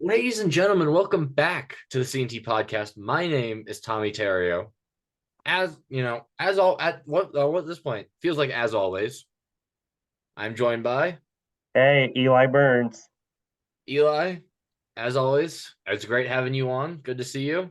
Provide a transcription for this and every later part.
Ladies and gentlemen, welcome back to the CNT podcast. My name is Tommy Terrio. As you know, as all at what this point feels like, as always, I'm joined by Hey, Eli Burns. Eli. As always, it's great having you on. Good to see you.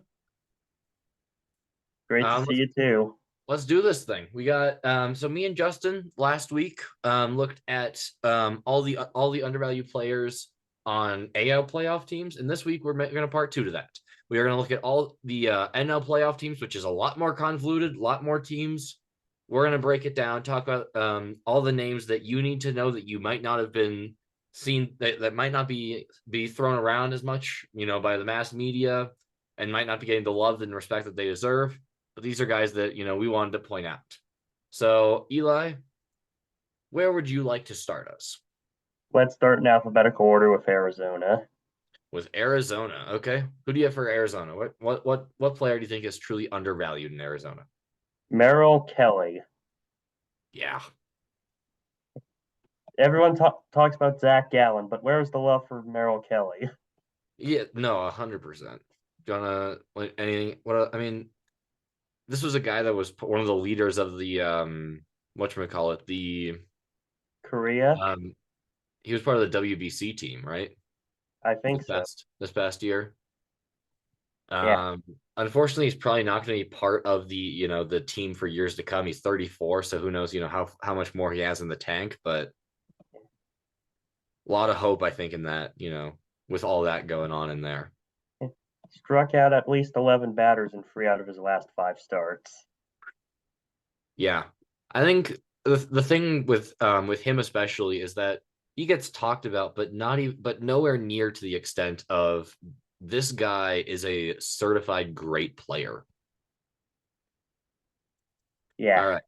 Great to Um, see let's you too. let's do this thing. We got so me and Justin last week looked at all the undervalued players on AL playoff teams, and this week we're going to part two to that. We are going to look at all the NL playoff teams, which is a lot more convoluted, a lot more teams. We're going to break it down, talk about all the names that you need to know that you might not have been seen, that might not be thrown around as much, by the mass media, and might not be getting the love and respect that they deserve. But these are guys that, we wanted to point out. So, Eli, where would you like to start us? Let's start in alphabetical order with Arizona. With Arizona. Okay. Who do you have for Arizona? What player do you think is truly undervalued in Arizona? Merrill Kelly. Yeah. Everyone talks about Zach Gallen, but where's the love for Merrill Kelly? Yeah, no, 100%. Do you wanna anything? What I mean, this was a guy that was one of the leaders of the whatchamacallit, the Korea? um he was part of the WBC team, right? I This think so. past year. Yeah. Um, Unfortunately, he's probably not going to be part of the team for years to come. He's 34, so who knows, how much more he has in the tank. But a lot of hope, I think, in that, with all that going on in there. Struck out at least 11 batters in 3 out of his last 5 starts. Yeah, I think the thing with him especially is that he gets talked about, but not even, but nowhere near to the extent of this guy is a certified great player. Yeah. All right.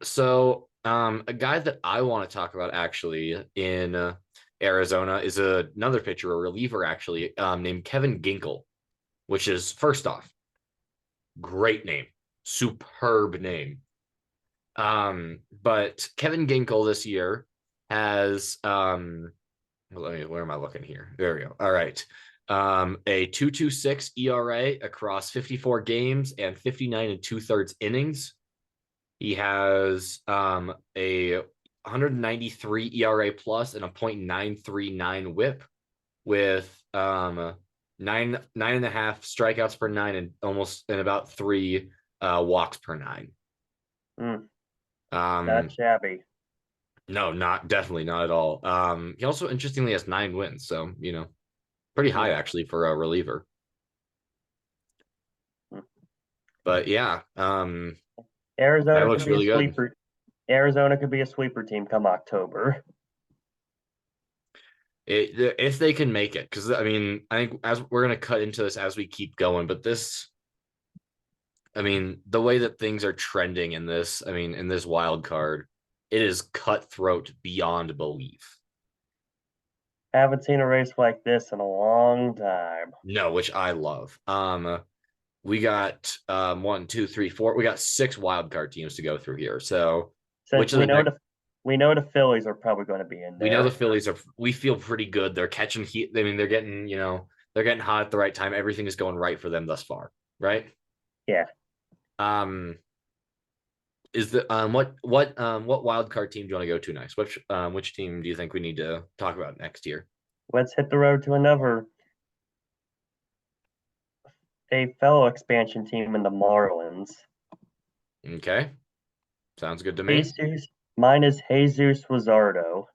So, a guy that I want to talk about actually in Arizona is another pitcher, a reliever actually, named Kevin Ginkel, which is first off, great name, superb name. But Kevin Ginkel this year has where am I looking here? There we go. All right. A 2.26 ERA across 54 games and 59 and two-thirds innings. He has a 193 ERA plus and a .939 WHIP with nine and a half strikeouts per nine and about three walks per nine. Mm, not Um, shabby. no, not definitely not at all. He also interestingly has 9 wins, so pretty high Mm, actually for a reliever. mm. But yeah, that Arizona could looks be a really good. sleeper. Arizona could be a sleeper team come October. If they can make it, because I mean, I think as we're gonna cut into this as we keep going, but I mean, the way that things are trending in this, I mean, in this wild card, it is cutthroat beyond belief. Haven't seen a race like this in a long time. No, which I love. We got one, two, three, four. We got six wild card teams to go through here. So, Since which of the next? we know the Phillies are probably going to be in We know the there. Phillies are. We feel pretty good. They're catching heat. I mean, they're getting hot at the right time. Everything is going right for them thus far, right? Yeah. Um, is the what wild card team do you want to go to next? Which team do you think we need to talk about next year? Let's hit the road to another a fellow expansion team in the Marlins. Okay, sounds good to me. Jesus, mine is Jesus Luzardo,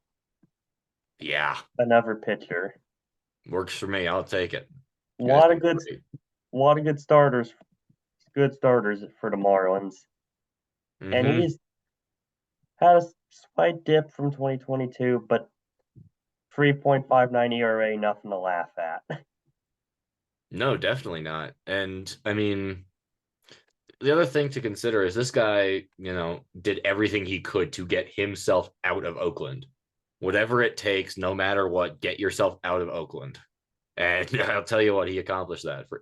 Yeah, another pitcher. works for me. I'll take it. A You guys lot of been good, great. lot of good starters for the Marlins, and Mm-hmm. he's had a slight dip from 2022, but 3.59 ERA, nothing to laugh at. No, definitely not. And I mean, the other thing to consider is this guy, did everything he could to get himself out of Oakland. Whatever it takes, no matter what, get yourself out of Oakland. And I'll tell you what, he accomplished that for,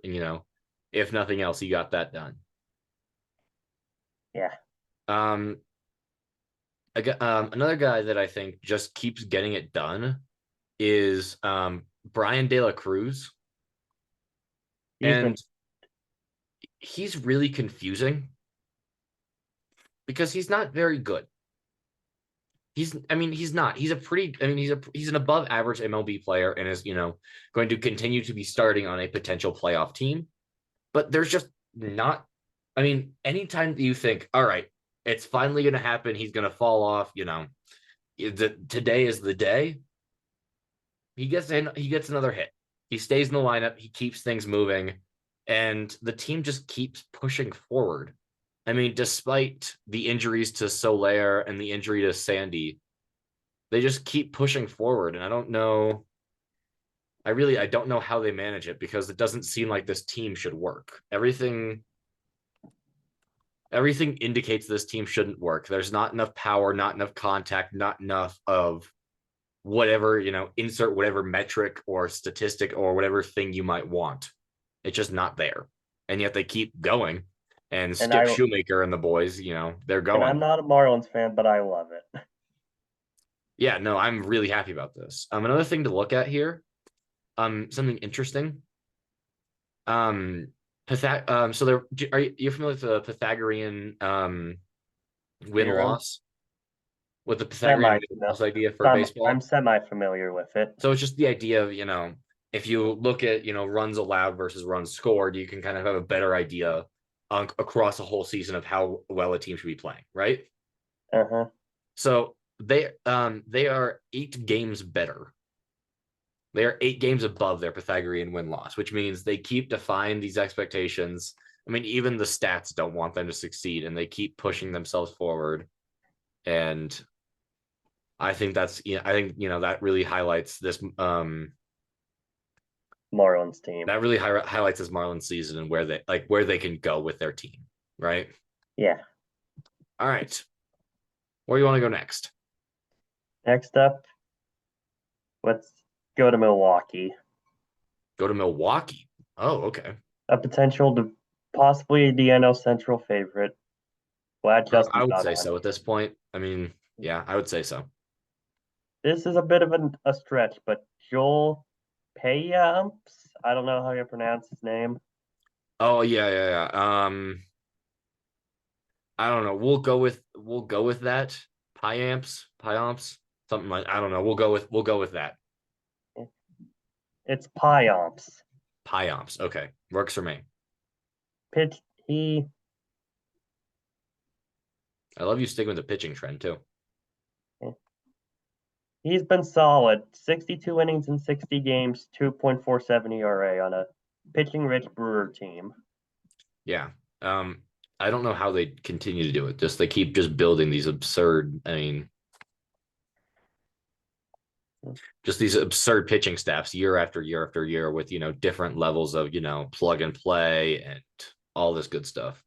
if nothing else, he got that done. Yeah, Um, another guy that I think just keeps getting it done is Brian De La Cruz, He's been and he's really confusing because he's not very good. He's not. He's a pretty, he's an above average MLB player and is, going to continue to be starting on a potential playoff team. But there's just not, anytime that you think, all right, it's finally going to happen, he's going to fall off, today is the day. He gets another hit. He stays in the lineup, he keeps things moving, and the team just keeps pushing forward. Despite the injuries to Soler and the injury to Sandy, they just keep pushing forward. And I don't know. I don't know how they manage it because it doesn't seem like this team should work. Everything indicates this team shouldn't work. There's not enough power, not enough contact, not enough of whatever, insert whatever metric or statistic or whatever thing you might want. It's just not there. And yet they keep going. And and Skip Shoemaker and the boys, they're I'm going. not a Marlins fan, but I love it. Yeah, no, I'm really happy about this. Another thing to look at here, something interesting. So are you familiar with the Pythagorean win Theorem. loss? With the Pythagorean Semi win familiar. loss idea for I'm baseball? semi familiar with it. So it's just the idea of, if you look at, runs allowed versus runs scored, you can kind of have a better idea across a whole season of how well a team should be playing, right? Uh-huh. So they are 8 games better. They are 8 games above their Pythagorean win loss, which means they keep defying these expectations. Even the stats don't want them to succeed, and they keep pushing themselves forward. And I think that really highlights this Marlins team. that really highlights this Marlins season and where they can go with their team, right? Yeah. All right, where do you want to go next? Next up, let's go to Milwaukee. Go to Milwaukee. Oh, okay. A potential to possibly the NL Central favorite. Glad I Justin's would not say on. so at this point. Yeah, I would say so. This is a bit of a stretch, but Joel Payamps, I don't know how you pronounce his name. Oh yeah, yeah, yeah. I don't know. We'll go with that. Piamps, something like I don't know. We'll go with that. It's Payamps. Piamps. Okay, works for me. Pitch I love you sticking with the pitching trend too. he's been solid. 62 innings in 60 games, 2.47 ERA on a pitching rich Brewer team. Yeah. I don't know how they continue to do it. Just they keep just building these absurd. Just these absurd pitching staffs year after year after year with different levels of plug and play and all this good stuff.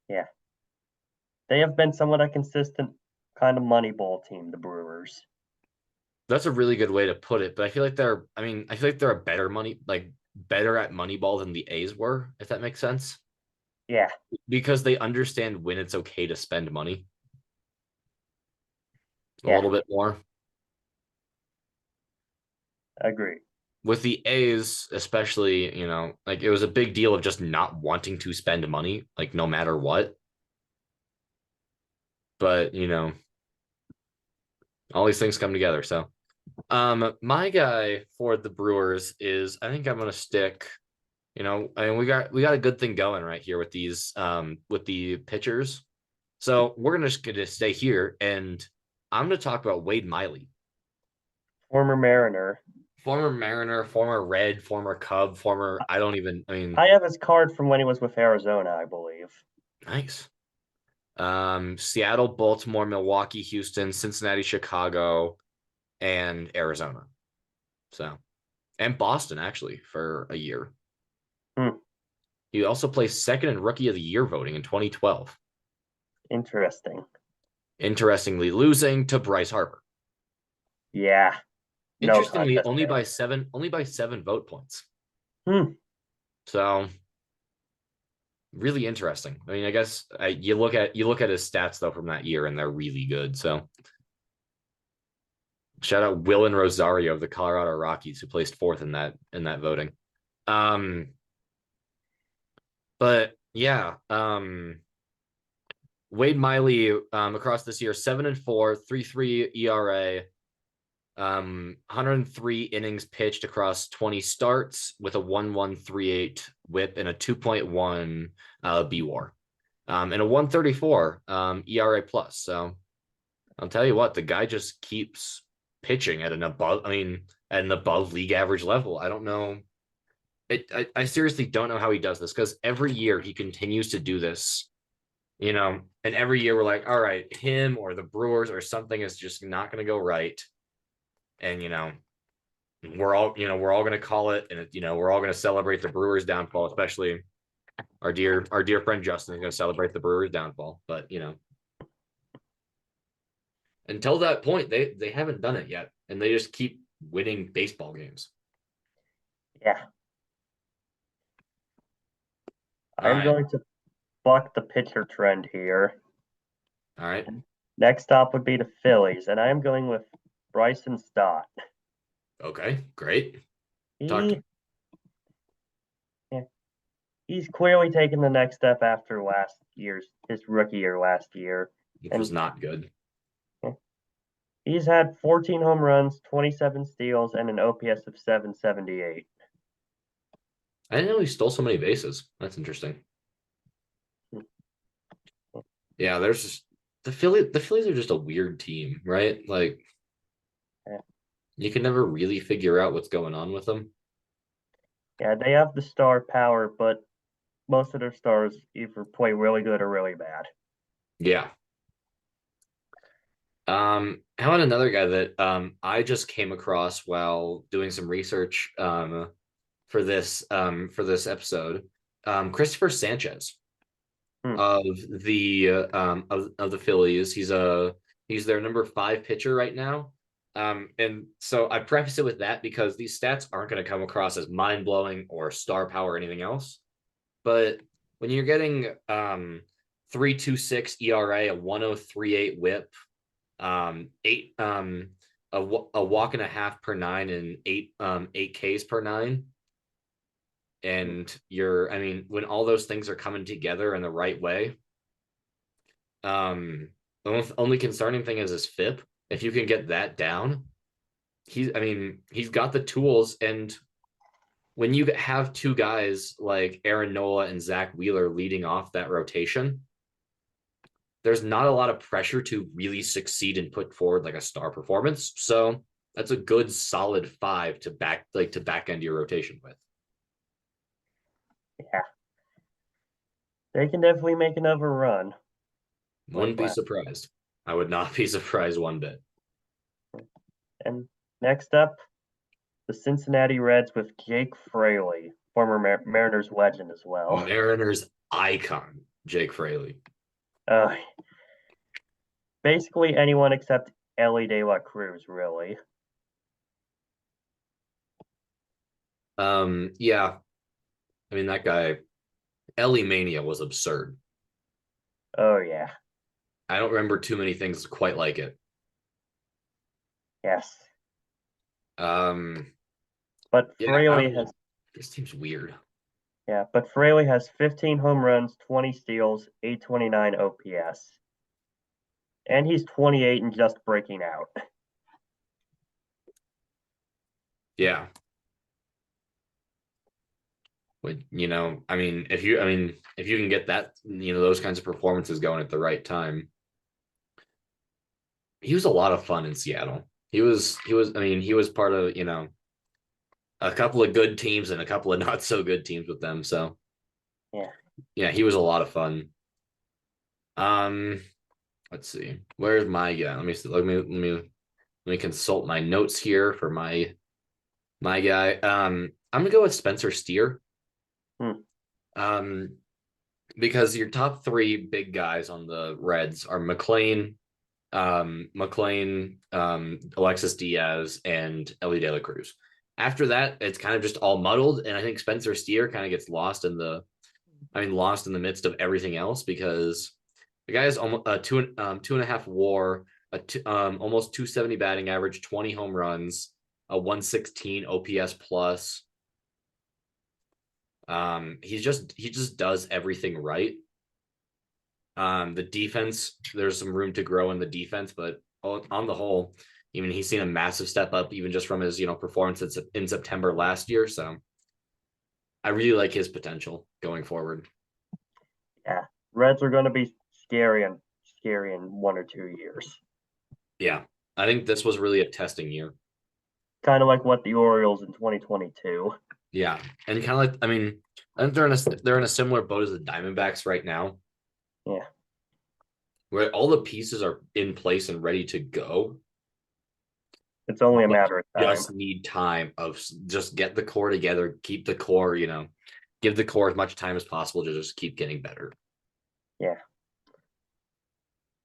Yeah. They have been somewhat a consistent kind of money ball team, the Brewers. That's a really good way to put it. But I feel like they're a better at Moneyball than the A's were, if that makes sense. Yeah. Because they understand when it's okay to spend money a Yeah. little bit more. Agree. With the A's, especially, it was a big deal of just not wanting to spend money, like no matter what. But, all these things come together. So, my guy for the Brewers is I think I'm gonna stick. We got a good thing going right here with these with the pitchers. So we're gonna stay here, and I'm gonna talk about Wade Miley, Former Mariner. former Mariner, former Red, former Cub, former I don't even. I have his card from when he was with Arizona, I believe. Nice. Seattle, Baltimore, Milwaukee, Houston, Cincinnati, Chicago, and Arizona. So, and Boston actually for a year. Hmm. He also placed second in Rookie of the Year voting in 2012. Interesting. Interestingly, losing to Bryce Harper. Yeah. No Interestingly, contest there. only by 7 vote points. Hmm. So really interesting. I guess you look at his stats though from that year, and they're really good. So Shout out Will and Rosario of the Colorado Rockies, who placed fourth in that voting. Um, but yeah, Wade Miley across this year 7-4, 3.3 ERA, 103 innings pitched across 20 starts with a 1.138 WHIP and a 2.1 BWAR, and a 134 ERA plus. So I'll tell you what, the guy just keeps pitching at an above, at an above league average level. I don't know. I seriously don't know how he does this because every year he continues to do this, and every year we're like, all right, him or the Brewers or something is just not going to go right. And, we're all going to call it, and, we're all going to celebrate the Brewers downfall, especially our dear friend Justin is going to celebrate the Brewers downfall. But, until that point, they haven't done it yet, and they just keep winning baseball games. Yeah. All I'm right. going to buck the pitcher trend here. All right. Next stop would be the Phillies, and I'm going with Bryson Stott. Okay. Great. Talk. He, yeah, he's clearly taken the next step after his rookie year last year. Which And was not good. yeah, he's had 14 home runs, 27 steals, and an OPS of 778. I didn't know he stole so many bases. That's interesting. Yeah, there's just the Phillies are just a weird team, right? Like Yeah, you can never really figure out what's going on with them. yeah, they have the star power, but most of their stars either play really good or really bad. Yeah. How about another guy that I just came across while doing some research for this episode. Christopher Sanchez Hmm. of the Phillies. He's their number 5 pitcher right now. And so I preface it with that because these stats aren't going to come across as mind blowing or star power or anything else. But when you're getting 3.26 ERA, a 1.038 WHIP, eight a walk and a half per nine, and eight Ks per nine, and when all those things are coming together in the right way, the only concerning thing is his FIP. If you can get that down, he's got the tools. And when you have two guys like Aaron Nola and Zach Wheeler leading off that rotation, there's not a lot of pressure to really succeed and put forward like a star performance. So that's a good solid 5 to back end your rotation with. Yeah, they can definitely make another run. Like Wouldn't be last. surprised. I would not be surprised one bit. And next up, the Cincinnati Reds with Jake Fraley, former Mariners legend as well. Mariners icon, Jake Fraley. Uh, Basically anyone except Ellie De La Cruz, really. Yeah. That guy, Ellie Mania was absurd. Oh yeah, I don't remember too many things quite like it. yes. Um, But yeah, I Fraley don't know. has This team's weird. 15 home runs, 20 steals, 829 OPS. And he's 28 and just breaking out. Yeah. But if you can get that, those kinds of performances going at the right time. He was a lot of fun in Seattle. He was part of, a couple of good teams and a couple of not so good teams with them. So Yeah. yeah, he was a lot of fun. Let's see. Where's my guy? Let me consult my notes here for my guy. I'm gonna go with Spencer Steer. Hmm. Because your top 3 big guys on the Reds are Alexis Diaz, and Ellie De La Cruz. After that, it's kind of just all muddled, and I think Spencer Steer kind of gets lost in the midst of everything else because the guy is almost 2.5 WAR, almost 270 batting average, 20 home runs, a 116 OPS plus. He just does everything right. The defense, there's some room to grow in the defense, but on the whole, even he's seen a massive step up, even just from his performance in September last year. So I really like his potential going forward. Yeah, Reds are going to be scary in 1 or 2 years. Yeah, I think this was really a testing year. Kind of like what the Orioles in 2022. Yeah, and kind of like, I mean, I think they're in a similar boat as the Diamondbacks right now, Yeah, where all the pieces are in place and ready to go. it's only a But matter of time. just need time of just get the core together, keep the core, give the core as much time as possible to just keep getting better. Yeah.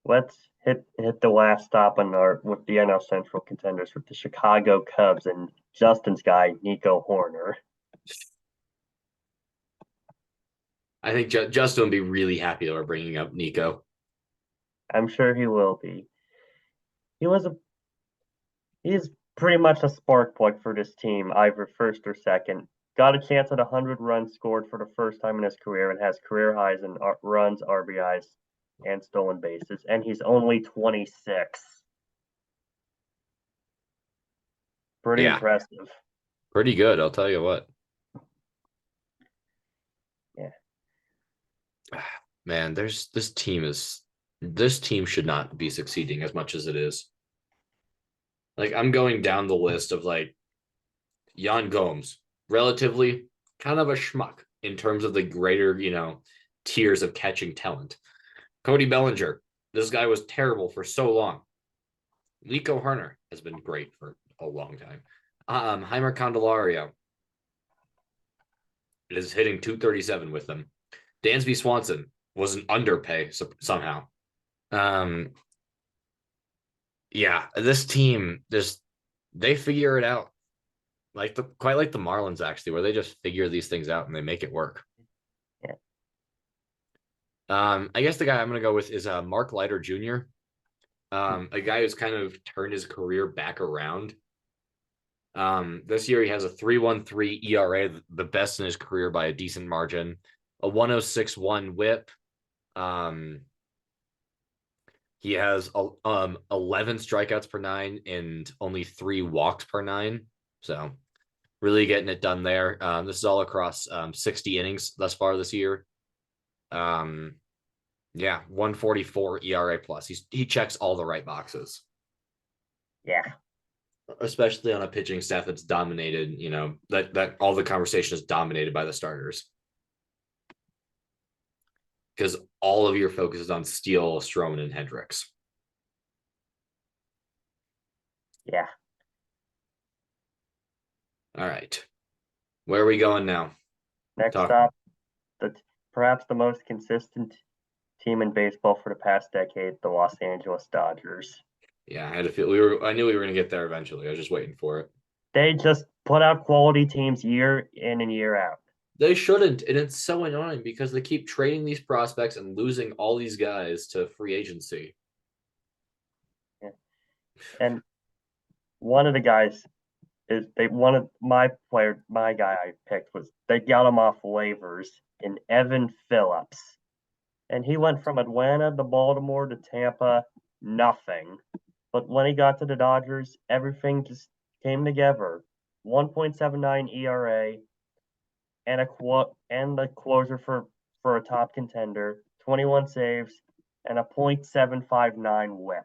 Let's hit the last stop on our with the NL Central contenders with the Chicago Cubs and Justin's guy Nico Horner. I think Justin would be really happy that we're bringing up Nico. I'm sure he will be. He was a he's pretty much a spark plug for this team, either first or second. Got a chance at 100 runs scored for the first time in his career and has career highs in runs, RBIs, and stolen bases. And he's only 26. Pretty Yeah, impressive. pretty good. I'll tell you what. Yeah. Man, this team should not be succeeding as much as it is. Like I'm going down the list of like Jan Gomes, relatively kind of a schmuck in terms of the greater, tiers of catching talent. Cody Bellinger, this guy was terrible for so long. Nico Herner has been great for a long time. Heimer Candelario is hitting 237 with them. Dansby Swanson was an underpay somehow. Um, yeah, this team they figure it out. Quite like the Marlins actually, where they just figure these things out and they make it work. Yeah. I guess the guy I'm gonna go with is Mark Leiter Jr. A guy who's kind of turned his career back around. This year he has a 3.13 ERA, the best in his career by a decent margin, a 106.1 WHIP. He has 11 strikeouts per nine and only 3 walks per nine. So really getting it done there. This is all across 60 innings thus far this year. Yeah, 144 ERA plus. He checks all the right boxes. Yeah. Especially on a pitching staff that's dominated, that all the conversation is dominated by the starters. Because all of your focus is on Steele, Stroman, and Hendricks. Yeah. All right. Where are we going now? Next stop, perhaps the most consistent team in baseball for the past decade, the Los Angeles Dodgers. Yeah, I had a feel I knew we were gonna get there eventually. I was just waiting for it. They just put out quality teams year in and year out. They shouldn't, and it's so annoying because they keep trading these prospects and losing all these guys to free agency. Yeah. And one of the guys is my guy I picked was they got him off waivers in Evan Phillips. And he went from Atlanta to Baltimore to Tampa, nothing. But when he got to the Dodgers, everything just came together. 1.79 ERA and the closer for a top contender, 21 saves and a .759 WHIP.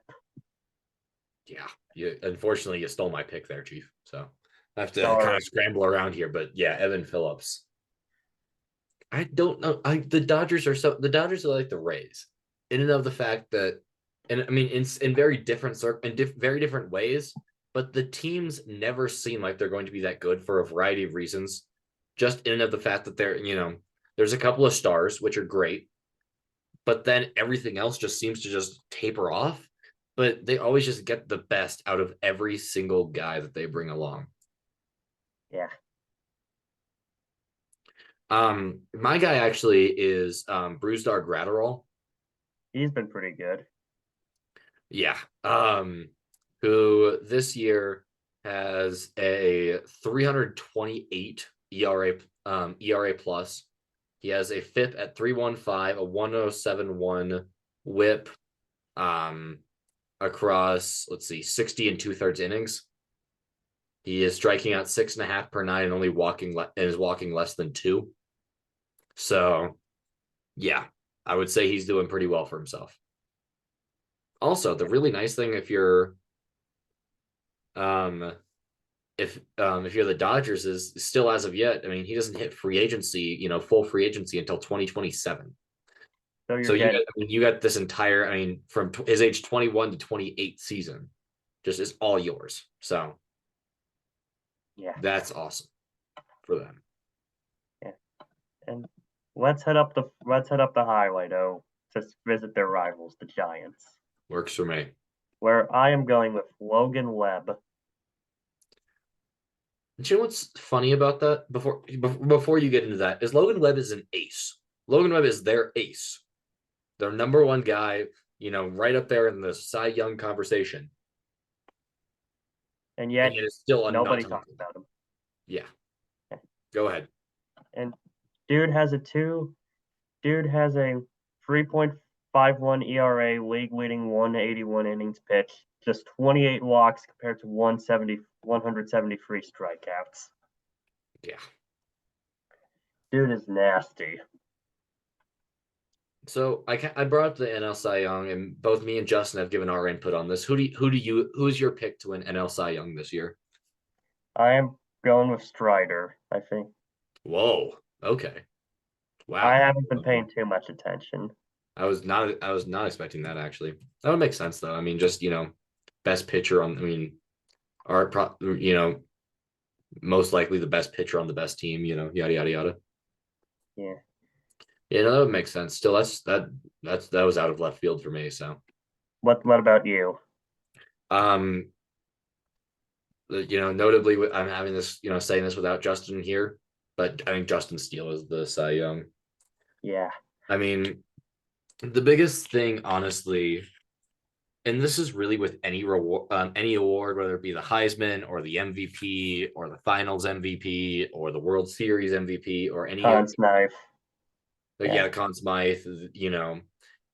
Yeah, unfortunately you stole my pick there, Chief. So I have to kind Sorry. of scramble around here, but yeah, Evan Phillips. I don't know. The Dodgers are like the Rays, in and of the fact that, and I mean in very different very different ways, but the teams never seem like they're going to be that good for a variety of reasons. Just in and of the fact that there's a couple of stars which are great, but then everything else just seems to just taper off. But they always just get the best out of every single guy that they bring along. Yeah. My guy actually is Bruce Gratterall. He's been pretty good. Yeah. Who this year has a 328 ERA plus. He has a FIP at 315, a 1071 whip across, let's see, 60 and two-thirds innings. He is striking out 6.5 per nine and only walking less than two. So yeah, I would say he's doing pretty well for himself. Also, the really nice thing um if you're the Dodgers is still as of yet, I mean, he doesn't hit free agency, full free agency until 2027. So you're So you getting, got, I mean, you got this entire, I mean, from his age 21 to 28 season, just is all yours. So yeah, that's awesome for them. yeah. And let's head up the highway though to visit their rivals, the Giants, Works for me. where I am going with Logan Webb. And you know what's funny about that? Before you get into that, is Logan Webb is an ace. Logan Webb is their ace, their number one guy. Right up there in the Cy Young conversation, And and yet yet it's still not nobody talked talks about. about him. Yeah, go ahead. And dude has a two. Dude has a 3.51 ERA, league leading 181 innings pitched, just 28 walks compared to 173 strikeouts. Yeah. Dude is nasty. So I brought up the NL Cy Young, and both me and Justin have given our input on this. Who's your pick to win NL Cy Young this year? I am going with Strider, I think. Whoa. Okay. I Wow. haven't been paying too much attention. I was not expecting that actually. That would make sense though. I mean, just best pitcher on. I mean, most likely the best pitcher on the best team. Yada yada yada. Yeah. Yeah, no, that would make sense. Still, that was out of left field for me. So, What about you? um, notably, I'm having this, saying this without Justin here, but I think Justin Steele is the Cy Young. Yeah. I mean, the biggest thing, honestly, and this is really with any reward, any award, whether it be the Heisman or the MVP or the Finals MVP or the World Series MVP or any of, Conn Smythe. Yeah. yeah, Conn Smythe,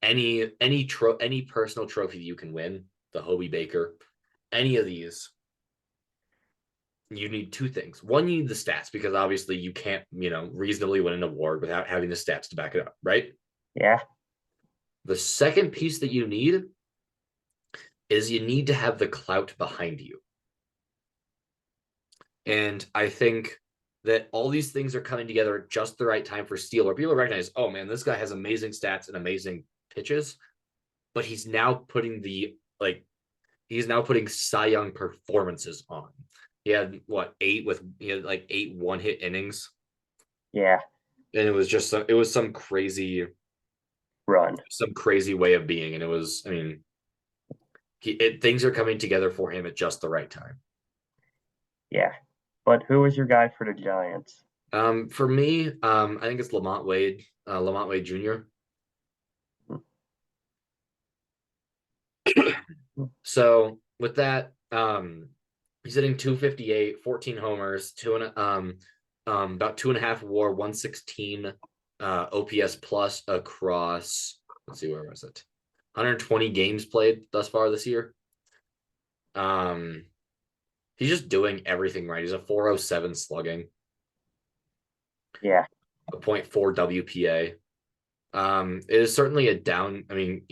any personal trophy that you can win, the Hobie Baker, any of these, you need two things. One, you need the stats because obviously you can't, reasonably win an award without having the stats to back it up, right? Yeah. The second piece that you need is you need to have the clout behind you. And I think that all these things are coming together at just the right time for Steele, where people recognize, oh man, this guy has amazing stats and amazing pitches, but he's now putting Cy Young performances on. He had like 8 one-hit innings. Yeah. And it was some crazy Run. way of being. And it was, I mean, things are coming together for him at just the right time. Yeah. But who was your guy for the Giants? For me, I think it's Lamont Wade Jr. So with that, he's hitting 258, 14 homers, about 2.5 WAR, 116 OPS plus across. Let's see, where was it? 120 games played thus far this year. He's just doing everything right. He's a 407 slugging. Yeah. A .4 WPA. It is certainly a down. I mean,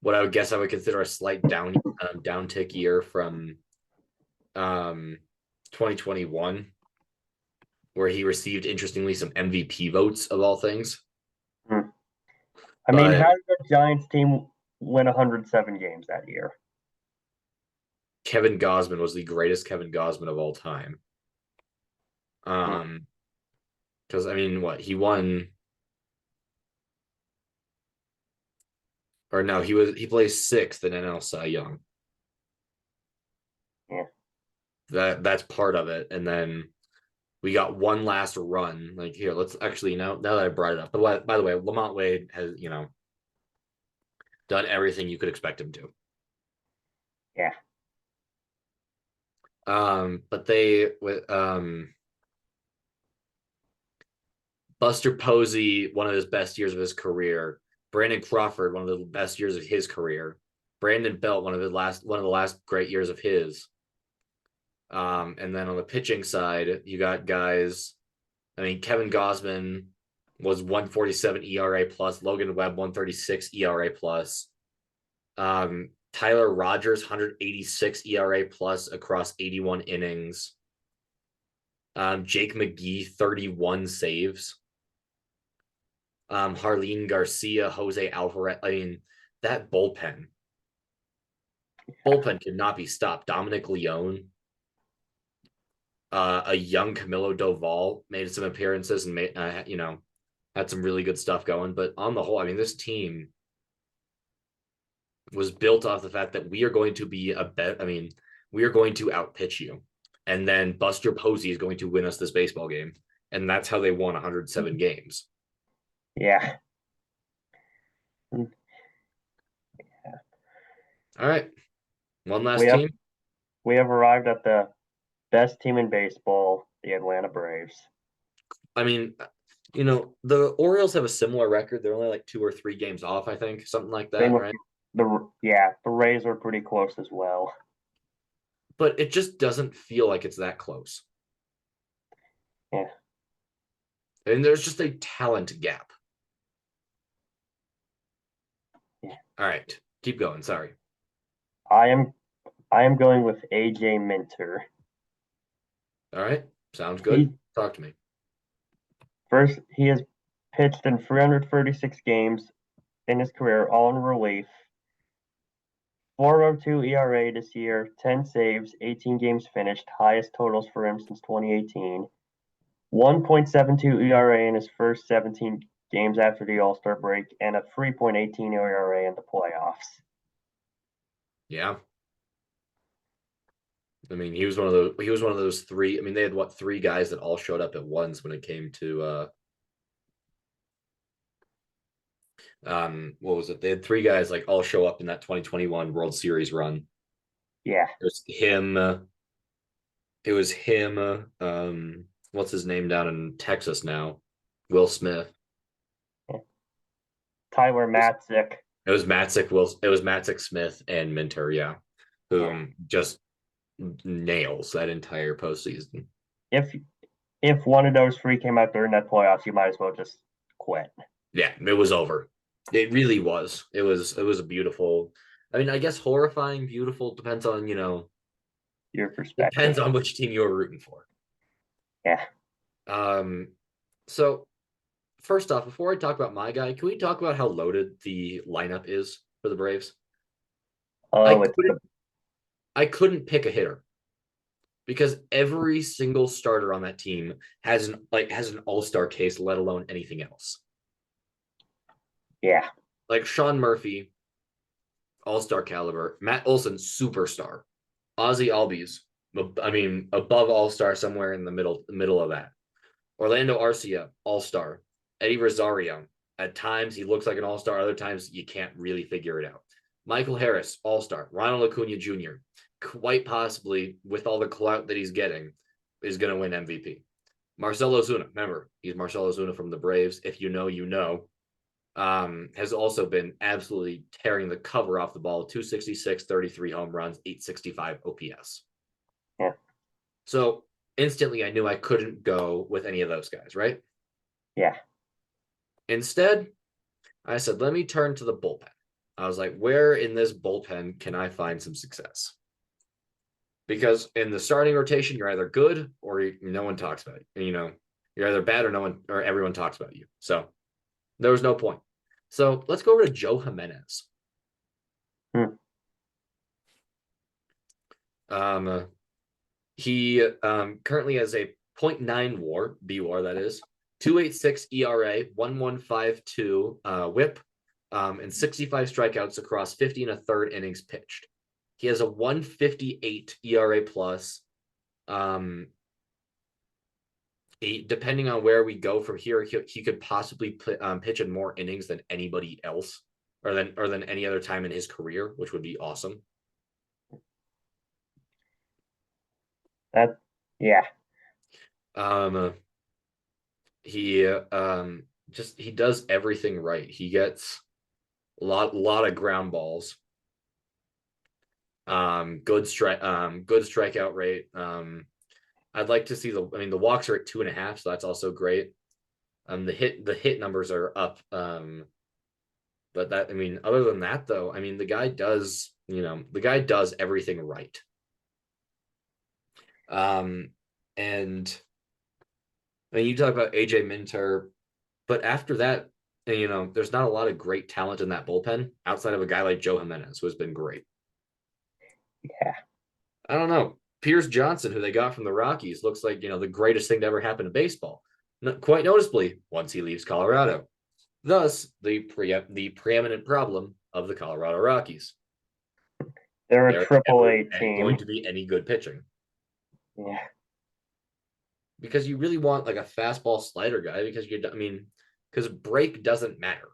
what I would guess I would consider a slight downtick year from 2021, where he received, interestingly, some MVP votes of all things. Hmm. I mean, But how did the Giants team win 107 games that year? Kevin Gausman was the greatest Kevin Gausman of all time. Because I mean, what he won, or no, he plays sixth in NL Cy Young. Yeah. That's part of it, and then we got one last run. Like here, let's actually now that I brought it up. But by the way, Lamont Wade has done everything you could expect him to. Yeah. But they with Buster Posey, one of his best years of his career. Brandon Crawford, one of the best years of his career. Brandon Belt, one of the last great years of his. And then on the pitching side, you got guys. I mean, Kevin Gosman was 147 ERA plus. Logan Webb 136 ERA plus. Tyler Rogers 186 ERA plus across 81 innings. Jake McGee 31 saves. Harleen Garcia, Jose Alvarez. I mean, that bullpen could not be stopped. Dominic Leone, a young Camilo Doval made some appearances and made had some really good stuff going. But on the whole, I mean, this team was built off the fact that we are going to be a bet. I mean, we are going to outpitch you, and then Buster Posey is going to win us this baseball game, and that's how they won 107 games. Yeah. All right, one last We have team. we have arrived at the best team in baseball, the Atlanta Braves. I mean, the Orioles have a similar record. They're only like 2 or 3 games off, I think, something like that, right? The Rays are pretty close as well. But it just doesn't feel like it's that close. Yeah. And there's just a talent gap. Yeah. All right, keep going. Sorry. I am going with AJ Minter. All right, sounds good. Talk to me. First, he has pitched in 336 games in his career, all in relief. 4.02 ERA this year, 10 saves, 18 games finished, highest totals for him since 2018. 1.72 ERA in his first 17 games after the All-Star break, and a 3.18 ERA in the playoffs. Yeah. I mean, he was one of those 3. I mean, they had 3 guys that all showed up at once when it came to what was it? They had 3 guys like all show up in that 2021 World Series run. Yeah. It was him. It was him. What's his name down in Texas now? Will Smith. Tyler Matzik. It was Matzik. It was Matzik, Smith, and Minter. Yeah, whom just nails that entire postseason. If one of those 3 came out during that playoffs, you might as well just quit. Yeah, it was over. It really was. It was a beautiful. I mean, I guess horrifying, beautiful depends on your perspective. Depends on which team you're rooting for. Yeah. So first off, before I talk about my guy, can we talk about how loaded the lineup is for the Braves? Oh, I couldn't pick a hitter because every single starter on that team has an all-star case, let alone anything else. Yeah. Like Sean Murphy, all-star caliber. Matt Olson, superstar. Ozzy Albies, I mean, above all-star, somewhere in the middle of that. Orlando Arcia, all-star. Eddie Rosario, at times he looks like an all-star, other times you can't really figure it out. Michael Harris, all-star. Ronald Acuna Jr., quite possibly, with all the clout that he's getting, is going to win MVP. Marcell Ozuna, remember, he's Marcell Ozuna from the Braves. If you know, you know. Has also been absolutely tearing the cover off the ball. 266, 33 home runs, 865 OPS. Yeah. So instantly I knew I couldn't go with any of those guys, right? Yeah. Instead, I said, let me turn to the bullpen. I was like, where in this bullpen can I find some success? Because in the starting rotation, you're either good or no one talks about you. You're either bad or everyone talks about you. So there was no point. So let's go over to Joe Jimenez. He currently has a 0.9 WAR, BWAR that is, 2.86 ERA, 1.152 WHIP, and 65 strikeouts across 50 and a third innings pitched. He has a 1.58 ERA plus. Depending on where we go from here, he could possibly pitch in more innings than anybody else, or than any other time in his career, which would be awesome. That, yeah, Um, he he does everything right. He gets a lot of ground balls. Good strikeout rate. I'd like to see the walks are at 2.5, so that's also great. The hit numbers are up. But other than that though, the guy does everything right. And you talk about AJ Minter, but after that, there's not a lot of great talent in that bullpen outside of a guy like Joe Jimenez, who has been great. yeah. I don't know. Pierce Johnson, who they got from the Rockies, looks like the greatest thing to ever happen to baseball. Quite noticeably, once he leaves Colorado. Thus, the preeminent problem of the Colorado Rockies. They're a There triple never A going team. to be any good pitching Yeah, because you really want like a fastball slider guy because break doesn't matter.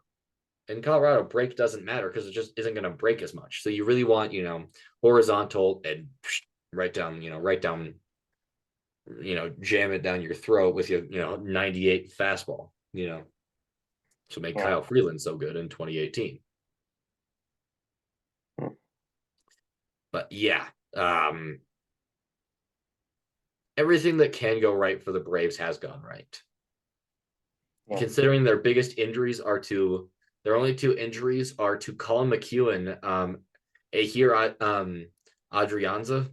In Colorado, break doesn't matter because it just isn't going to break as much. So you really want, horizontal and right down, jam it down your throat with your, 98 fastball, to make yeah. Kyle Freeland so good in 2018. Mm, But yeah, everything that can go right for the Braves has gone right. yeah. Considering their only two injuries are to Colin McEwen, Ahir Adrianza.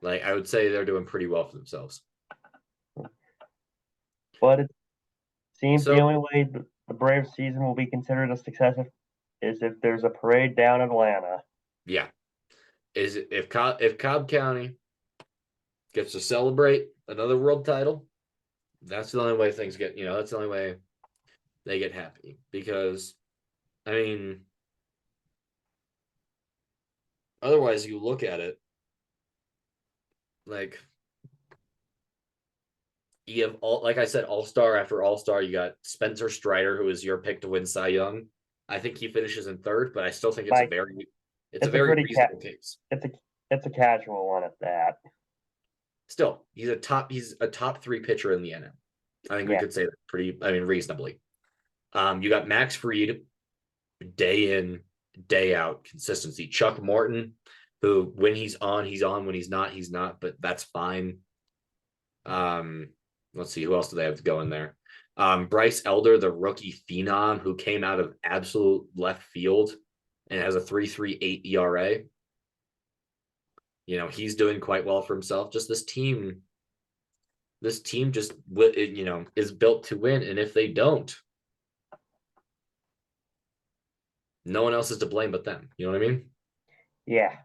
Like I would say they're doing pretty well for themselves. But it seems the So only way the Braves season will be considered a success is if there's a parade down in Atlanta. yeah, is if Cobb County gets to celebrate another world title, that's the only way things get. That's the only way they get happy because I mean, otherwise you look at it like you have like I said, all star after all star. You got Spencer Strider, who is your pick to win Cy Young. I think he finishes in third, but I still think Like it's a it's a very pretty reasonable case. it's a it's a casual one at that. Still, he's a top 3 pitcher in the NL. I think we Yeah, could say that reasonably. You got Max Fried, day in, day out consistency. Chuck Morton, who when he's on, he's on. When he's not, he's not. But that's fine. Um, let's see who else do they have to go in there. Bryce Elder, the rookie phenom who came out of absolute left field and has a 3.38 ERA. He's doing quite well for himself. Just this team just is built to win, and if they don't, no one else is to blame but them. You know what I mean? yeah.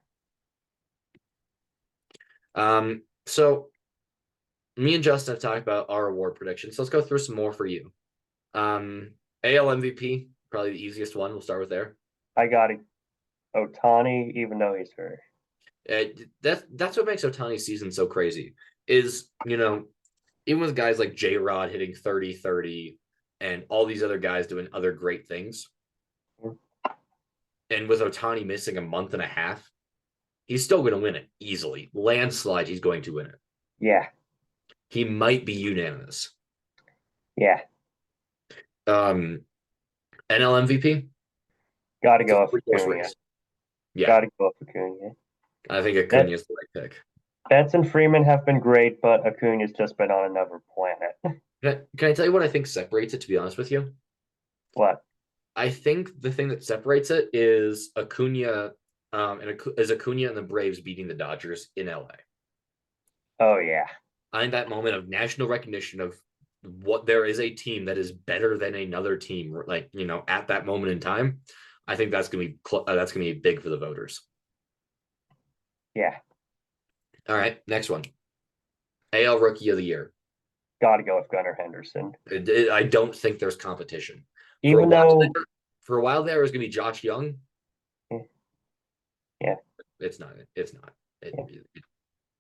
So me and Justin have talked about our award predictions. So let's go through some more for you. AL MVP, probably the easiest one. We'll start with there. I got it. Otani, even though he's hurt. That's what makes Otani's season so crazy. Is even with guys like J Rod hitting 30-30 and all these other guys doing other great things, and with Otani missing a month and a half, he's still going to win it easily. Landslide, he's going to win it. Yeah, He might be unanimous. yeah. Um, NL MVP, Got to it's a go with three-horse Acuna. race. Yeah, Got to go with Acuna. I think That Acuna is the right pick. Betts and Freeman have been great, but Acuna's just been on another planet. Can I tell you what I think separates it, to be honest with you? What? I think the thing that separates it is Acuna, Acuna and the Braves beating the Dodgers in LA. Oh yeah, I think that moment of national recognition of what there is a team that is better than another team, like at that moment in time. I think that's gonna be big for the voters. yeah. All right, next one. AL Rookie of the Year. Got to go with Gunnar Henderson. I don't think there's competition. For a Even while though, there, for a while there, it was gonna be Josh Young. yeah, It's not. It's not. yeah.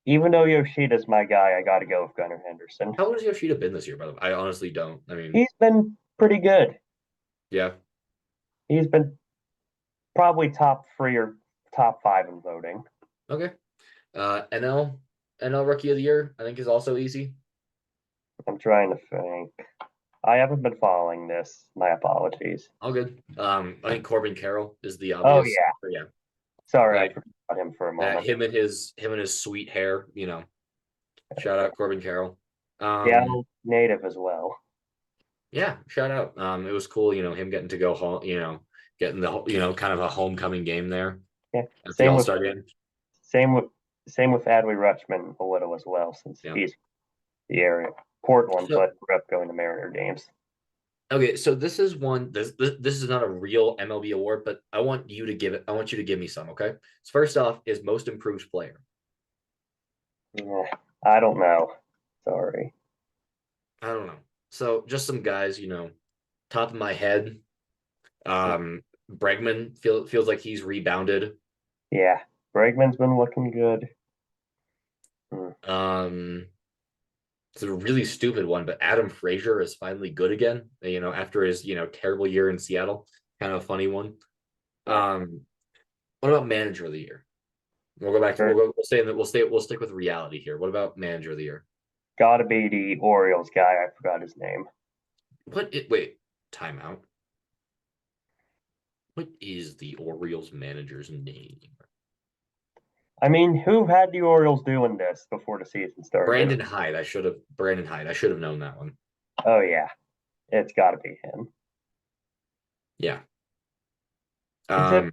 Even though Yoshida's my guy, I got to go with Gunnar Henderson. How long has Yoshida been this year, by the way? I honestly don't. He's been pretty good. Yeah. He's been probably top 3 or top 5 in voting. Okay. NL. NL Rookie of the Year, I think, is also easy. I'm trying to think. I haven't been following this. My apologies. All good. I think Corbin Carroll is the Oh obvious. yeah. But yeah, Sorry, I like forgot about him for a that moment. him and his sweet hair. Shout out Corbin Carroll. Um, Seattle native as well. yeah, shout out. It was cool, him getting to go home. Getting the kind of a homecoming game there Yeah. at the Same All with Star game. same with same with Adley Rutschman a little as well, since Yeah. he's the area Portland, So but grew up going to Mariner games. okay, so this is one. This is not a real MLB award, but I want you to give it. I want you to give me some. Okay. So first off is most improved player. I don't know. Sorry. I don't know. So just some guys, top of my head. Bregman feels like he's rebounded. Yeah, Bregman's been looking good. Um, it's a really stupid one, but Adam Frazier is finally good again. After his terrible year in Seattle, kind of a funny one. Yeah, What about manager of the year? We'll go back to sure. we'll stick with reality here. What about manager of the year? Gotta be the Orioles guy. I forgot his name. Wait, timeout. What is the Orioles manager's name? I mean, who had the Orioles doing this before the season started? Brandon Hyde. I should have known that one. Oh yeah, it's got to be him. Yeah. Um,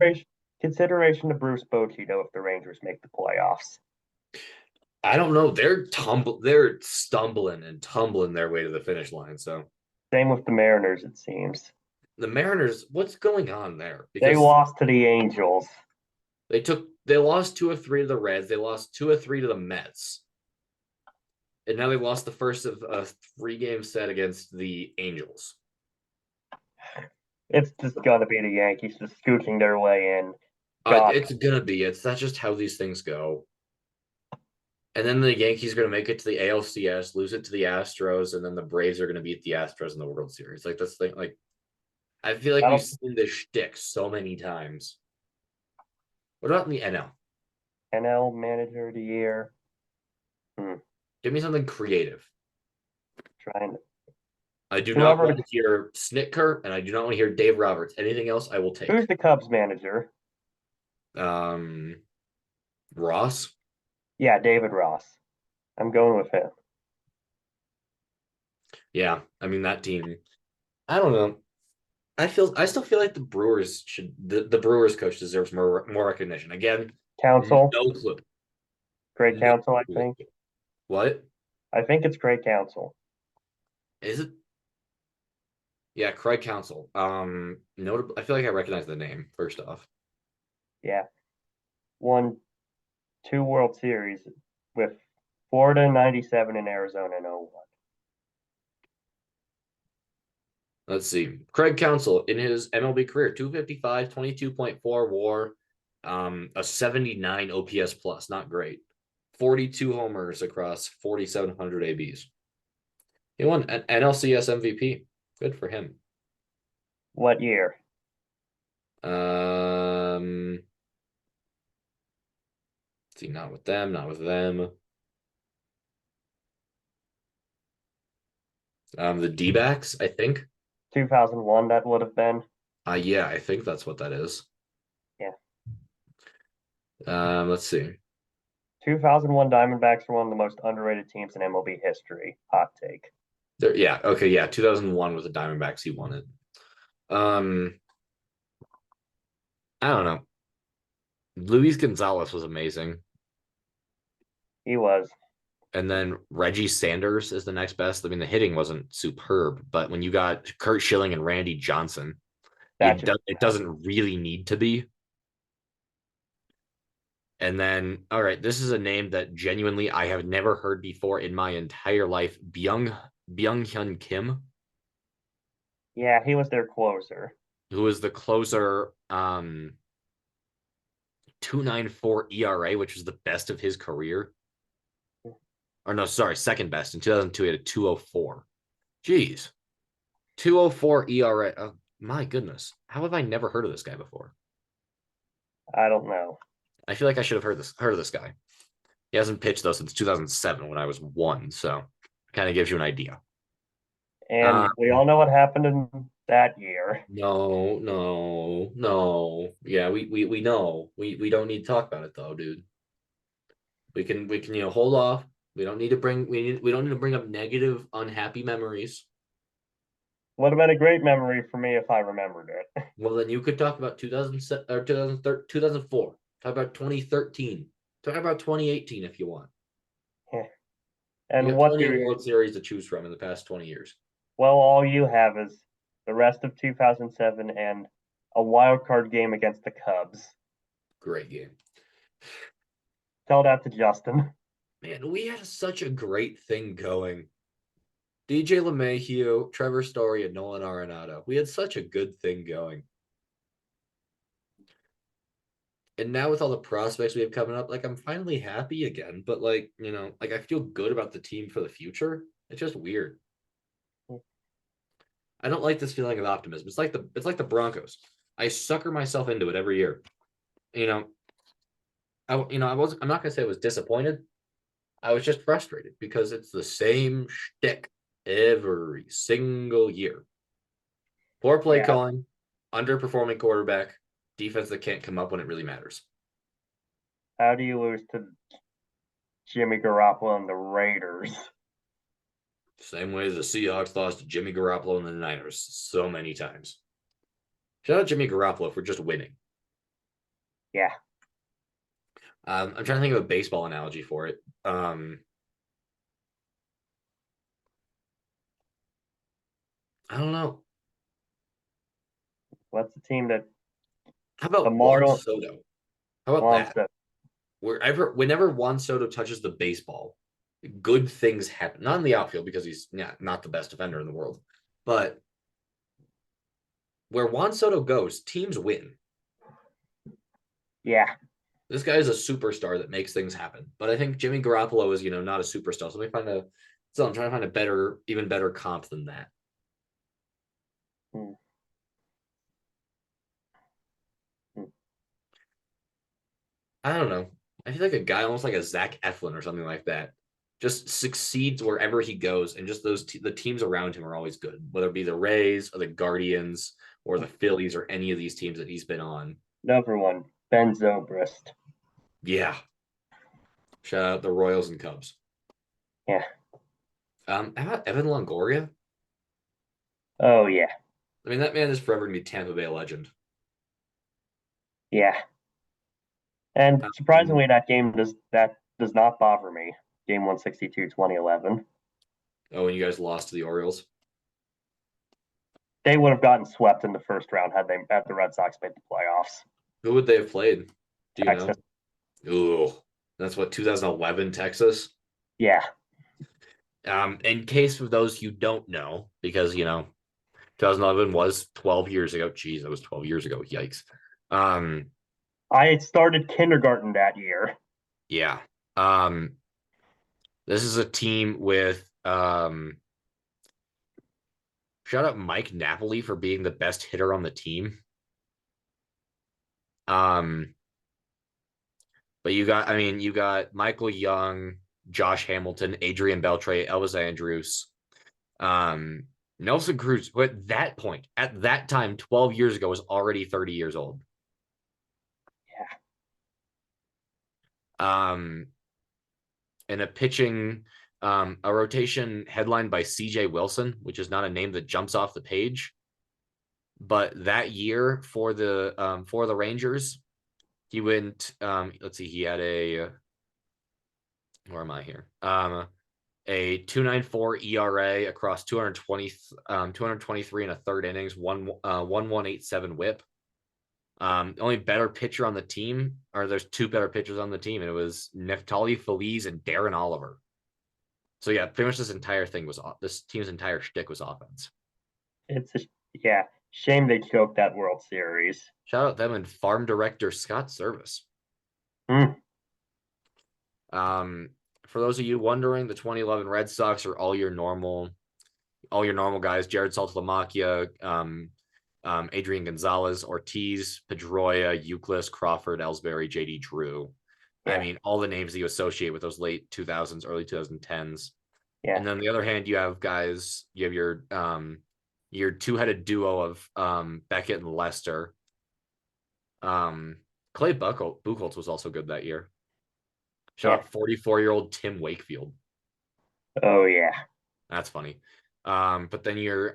Consideration to Bruce Bochy though if the Rangers make the playoffs. I don't know. They're stumbling and tumbling their way to the finish line. So Same with the Mariners, it seems. the Mariners, what's going on there? They Because lost to the Angels. they lost 2 of 3 to the Reds. They lost 2 of 3 to the Mets. And now they lost the first of a 3-game set against the Angels. It's just gonna be the Yankees just scooching their way in. God, It's gonna be. That's just how these things go. And then the Yankees are gonna make it to the ALCS, lose it to the Astros, and then the Braves are gonna beat the Astros in the World Series. Like that's the thing. Like I feel like I we've don't seen this shtick so many times. What about in the NL? NL Manager of the Year. Hmm, Give me something creative. trying to I do not whoever want to hear Snitker, and I do not want to hear Dave Roberts. Anything else, I will take. who's the Cubs manager? Um, Ross. Yeah, David Ross. I'm going with him. Yeah, I mean that team. I don't know. I still feel like the Brewers coach deserves more recognition. Again, Council, no clue. Great No Council, I clue. think. What I think it's Great Council. is it? Yeah, Craig Council. Notable. I feel like I recognize the name first off. Yeah, won 2 World Series with Florida in '97 and Arizona in '01. Let's see. Craig Council in his MLB career, 255, 22.4 WAR, a 79 OPS plus, not great. 42 homers across 4,700 ABs. He won an NLCS MVP. Good for him. What year? See, not with them, not with them. The D-backs, I think. 2001, that would have been. Yeah, I think that's what that is. Yeah. Let's see. 2001 Diamondbacks were one of the most underrated teams in MLB history. Hot take. Yeah, okay, yeah. 2001 with the Diamondbacks, he won it. I don't know. Luis Gonzalez was amazing. He was. And then Reggie Sanders is the next best. I mean, the hitting wasn't superb, but when you got Kurt Schilling and Randy Johnson, That just it doesn't really need to be. And then, all right, this is a name that genuinely I have never heard before in my entire life. Byung Hyun Kim, yeah, he was their closer. who is the closer, 2.94 ERA, which was the best of his career. Or no, sorry, second best. In 2002, he had a 204. Jeez. 204 ERA. Oh, my goodness. How have I never heard of this guy before? I don't know. I feel like I should have heard of this guy. He hasn't pitched though since 2007 when I was one, so kind of gives you an idea. And Um, we all know what happened in that year. no, no, no. Yeah, we know. We don't need to talk about it though, dude. We can hold off. We don't need to bring up negative, unhappy memories. Would have been a great memory for me if I remembered it. Well, then you could talk about 2007 or 2013, 2004. Talk about 2013. Talk about 2018 if you want. You And got what plenty do of World Series to choose from in the past 20 years. well, all you have is the rest of 2007 and a wild card game against the Cubs. Great game. Tell that to Justin. Man, we had such a great thing going. DJ LeMahieu, Trevor Story, and Nolan Arenado. We had such a good thing going. And now with all the prospects we have coming up, like I'm finally happy again. But like I feel good about the team for the future. It's just weird. I don't like this feeling of optimism. It's like the Broncos. I sucker myself into it every year. You know, I'm not gonna say I was disappointed. I was just frustrated because it's the same shtick every single year. Poor play Yeah. calling, underperforming quarterback, defense that can't come up when it really matters. How do you lose to Jimmy Garoppolo and the Raiders? Same way as the Seahawks lost to Jimmy Garoppolo and the Niners so many times. Shout out Jimmy Garoppolo for just winning. Yeah. I'm trying to think of a baseball analogy for it. I don't know. What's the team that How the about Juan Marlins Soto? How about wants that? to? Whenever Juan Soto touches the baseball, good things happen. Not in the outfield because he's not the best defender in the world, but where Juan Soto goes, teams win. Yeah. This guy is a superstar that makes things happen. But I think Jimmy Garoppolo is, not a superstar. So I'm trying to find a better, even better comp than that. Hmm. Hmm. I don't know. I feel like a guy almost like a Zach Eflin or something like that just succeeds wherever he goes, and just the teams around him are always good, whether it be the Rays or the Guardians or the Phillies or any of these teams that he's been on. Number one, Ben Zobrist. Yeah, shout out the Royals and Cubs. Yeah. How about Evan Longoria? Oh yeah. I mean, that man is forever gonna be Tampa Bay legend. Yeah. And Um, surprisingly, that does not bother me. Game 162, 2011. oh, and you guys lost to the Orioles. They would have gotten swept in the first round had the Red Sox made the playoffs. Who would they have played? Do you know? Texas. Ooh, that's what 2011 Texas. Yeah. In case of those you don't know, because 2011 was 12 years ago. Jeez, that was 12 years ago. Yikes. I had started kindergarten that year. Yeah. Um, this is a team with shout out Mike Napoli for being the best hitter on the team. Um, but you got Michael Young, Josh Hamilton, Adrian Beltre, Elvis Andrews, um, Nelson Cruz, who at that time, 12 years ago, was already 30 years old. Um, and a rotation headlined by CJ Wilson, which is not a name that jumps off the page. But that year for the Rangers, he went. Let's see, he had where am I here? A 2.94 ERA across 223 and a third innings, 1.187 WHIP. Only better pitcher on the team, or there's two better pitchers on the team, and it was Neftali Feliz and Darren Oliver. So yeah, pretty much this team's entire shtick was offense. Yeah, shame they choked that World Series. Shout out them and farm director Scott Service. Hmm. For those of you wondering, the 2011 Red Sox are all your normal guys: Jared Saltalamacchia, Adrian Gonzalez, Ortiz, Pedroia, Euclid, Crawford, Ellsbury, JD Drew. I Yeah. mean, all the names that you associate with those late 2000s, early 2010s. Yeah. And then on the other hand, you have guys, you have your two-headed duo of Beckett and Lester. Clay Buchholz was also good that year. Shout Yeah. out 44-year-old Tim Wakefield. Oh yeah. That's funny. But then your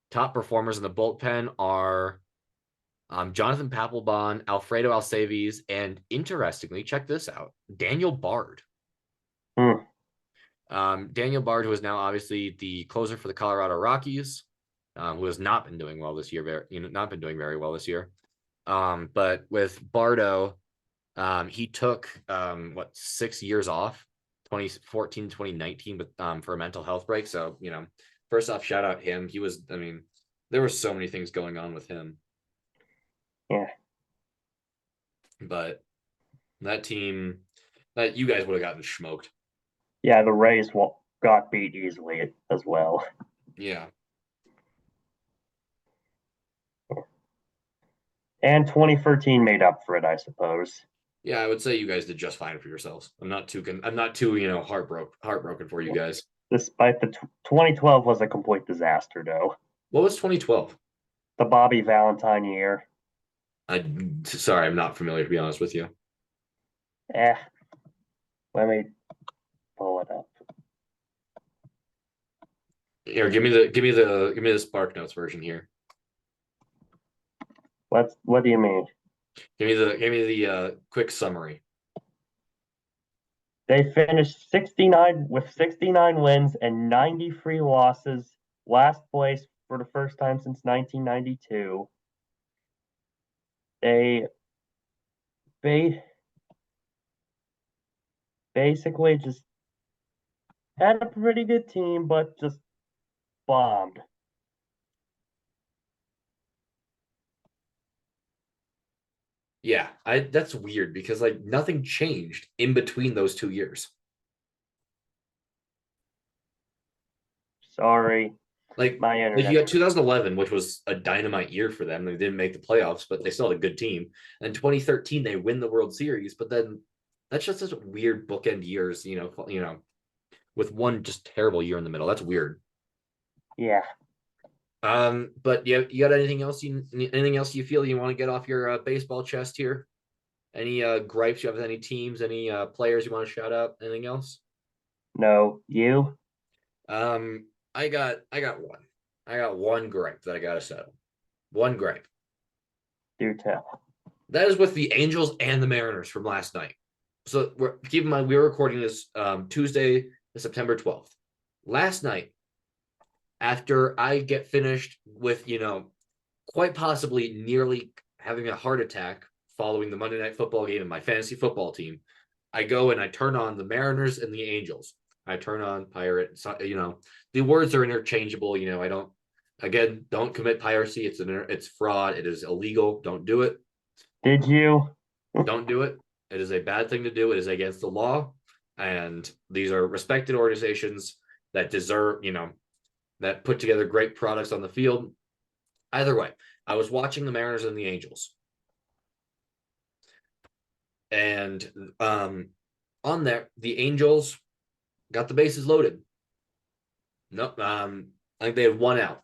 top performers in the bullpen are Jonathan Papelbon, Alfredo Alceves, and interestingly, check this out, Daniel Bard. Hmm. Daniel Bard, who is now obviously the closer for the Colorado Rockies, who has not been doing well this year, not been doing very well this year. But with Bardo, he took 6 years off, 2014, 2019, but for a mental health break. So, first off, shout out him. He was, there were so many things going on with him. Yeah. But that team, that you guys would have gotten smoked. Yeah. The Rays got beat easily as well. Yeah. And 2013 made up for it, I suppose. Yeah, I would say you guys did just fine for yourselves. I'm not too heartbroken for you guys. Despite the 2012 was a complete disaster, though. What was 2012? The Bobby Valentine year. Sorry, I'm not familiar, to be honest with you. Eh. Let me pull it up. Here, give me the Spark Notes version here. What do you mean? Give me the quick summary. They finished 69 with 69 wins and 93 losses, last place for the first time since 1992. They basically just had a pretty good team, but just bombed. Yeah, that's weird because like nothing changed in between those 2 years. Sorry, Like my like you internet. got 2011, which was a dynamite year for them. They didn't make the playoffs, but they still had a good team. And 2013, they win the World Series, but then that's just such weird bookend years, with one just terrible year in the middle. That's weird. Yeah, But you got anything else you feel you want to get off your baseball chest here? Any gripes you have with any teams, any players you want to shout out? Anything else? no, you? Um, I got one. I got one gripe that I gotta settle. One gripe. Do tell. That is with the Angels and the Mariners from last night. So keep in mind we're recording this Tuesday, September 12th. Last night, after I get finished with, quite possibly nearly having a heart attack following the Monday Night Football game and my fantasy football team, I go and I turn on the Mariners and the Angels. I turn on Pirate. The words are interchangeable. Don't commit piracy. It's fraud. It is illegal. Don't do it. Did you? Don't do it. It is a bad thing to do. It is against the law. And these are respected organizations that deserve, that put together great products on the field. Either way, I was watching the Mariners and the Angels. And on there, the Angels got the bases loaded. Nope. I think they had one out.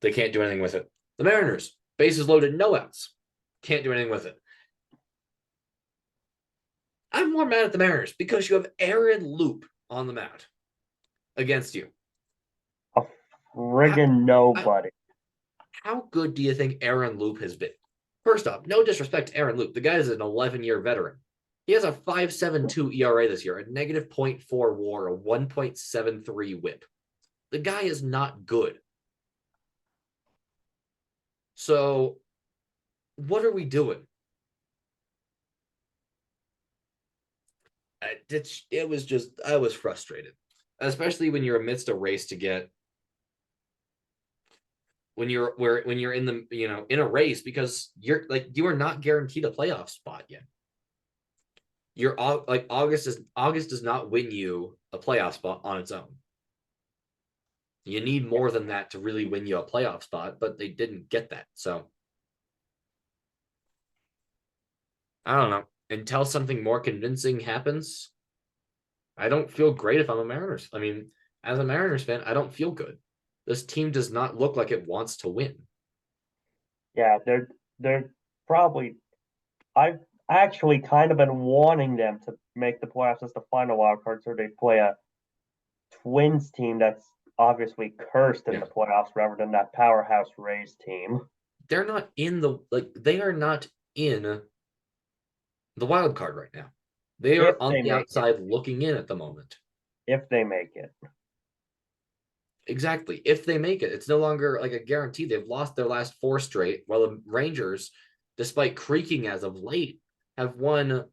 They can't do anything with it. The Mariners, bases loaded, no outs. Can't do anything with it. I'm more mad at the Mariners because you have Aaron Loop on the mound against you. A friggin' nobody. How good do you think Aaron Loop has been? First off, no disrespect to Aaron Loop. The guy is an 11-year veteran. He has a 5.72 ERA this year, a negative 0.4 WAR, a 1.73 WHIP. The guy is not good. So, what are we doing? It was just, I was frustrated, especially when you're amidst a race to get, when you're in the, in a race, because you are not guaranteed a playoff spot yet. You're like August does not win you a playoff spot on its own. You need more than that to really win you a playoff spot, but they didn't get that. So I don't know. Until something more convincing happens, I don't feel great if I'm a Mariners. I mean, as a Mariners fan, I don't feel good. This team does not look like it wants to win. Yeah, they're probably. I've actually kind of been wanting them to make the playoffs as the final wild card, so they play a Twins team that's obviously cursed in Yeah. the playoffs rather than that powerhouse Rays team. They're not in the they are not in the wild card right now. They If are on they the make it, outside looking in at the moment. if they make it. Exactly. If they make it, it's no longer like a guarantee. They've lost their last four straight, while the Rangers, despite creaking as of late, have won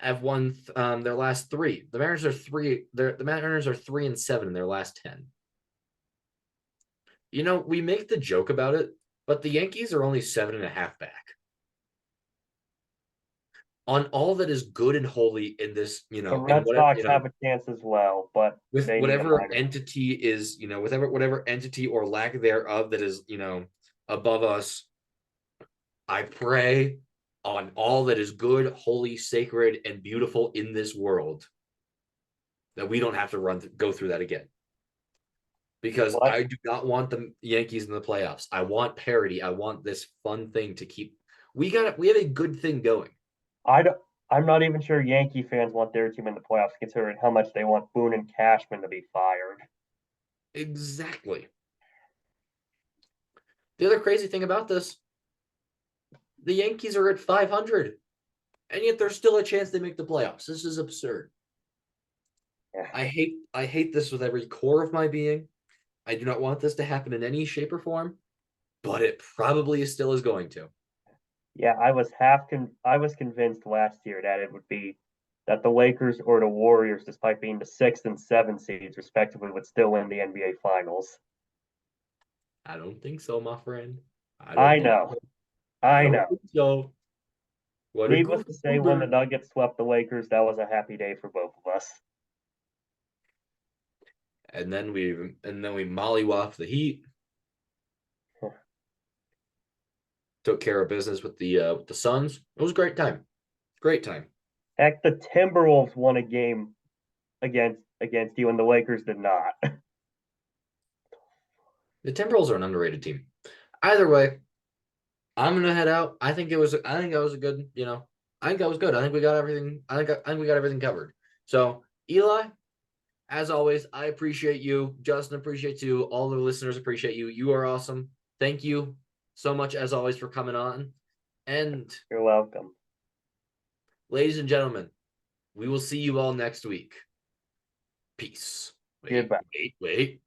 their last three. The Mariners are three. The Mariners are 3-7 in their last 10. You know, we make the joke about it, but the Yankees are only 7.5 back on all that is good and holy in this. You The know, in Red whatever Sox have a chance as well, but with they need a whatever minor. entity is, whatever entity or lack thereof that is, above us. I pray on all that is good, holy, sacred, and beautiful in this world that we don't have to go through that again. Because But I do not want the Yankees in the playoffs. I want parity. I want this fun thing to keep. We have a good thing going. I don't, I'm not even sure Yankee fans want their team in the playoffs, considering how much they want Boone and Cashman to be fired. Exactly. The other crazy thing about this, the Yankees are at 500, and yet there's still a chance they make the playoffs. This is absurd. Yeah. I hate this with every core of my being. I do not want this to happen in any shape or form, but it probably still is going to. Yeah, I was convinced last year that it would be that the Lakers or the Warriors, despite being the 6th and 7th seeds respectively, would still win the NBA Finals. I don't think so, my friend. I don't I think know, so. I I don't know. think so. What a Needless good to say, when the goober. Nuggets swept the Lakers, that was a happy day for both of us. And then we mollywopped the Heat, took care of business with the Suns. It was a great time. Great time. Heck, the Timberwolves won a game against you, and the Lakers did not. The Timberwolves are an underrated team. Either way, I'm gonna head out. I think that was a good, I think that was good. I think we got everything. I think we got everything covered. So Eli, as always, I appreciate you. Justin appreciates you. All the listeners appreciate you. You are awesome. Thank you so much as always for coming on. And You're welcome. ladies and gentlemen, we will see you all next week. Peace. Wait, Goodbye. wait, wait.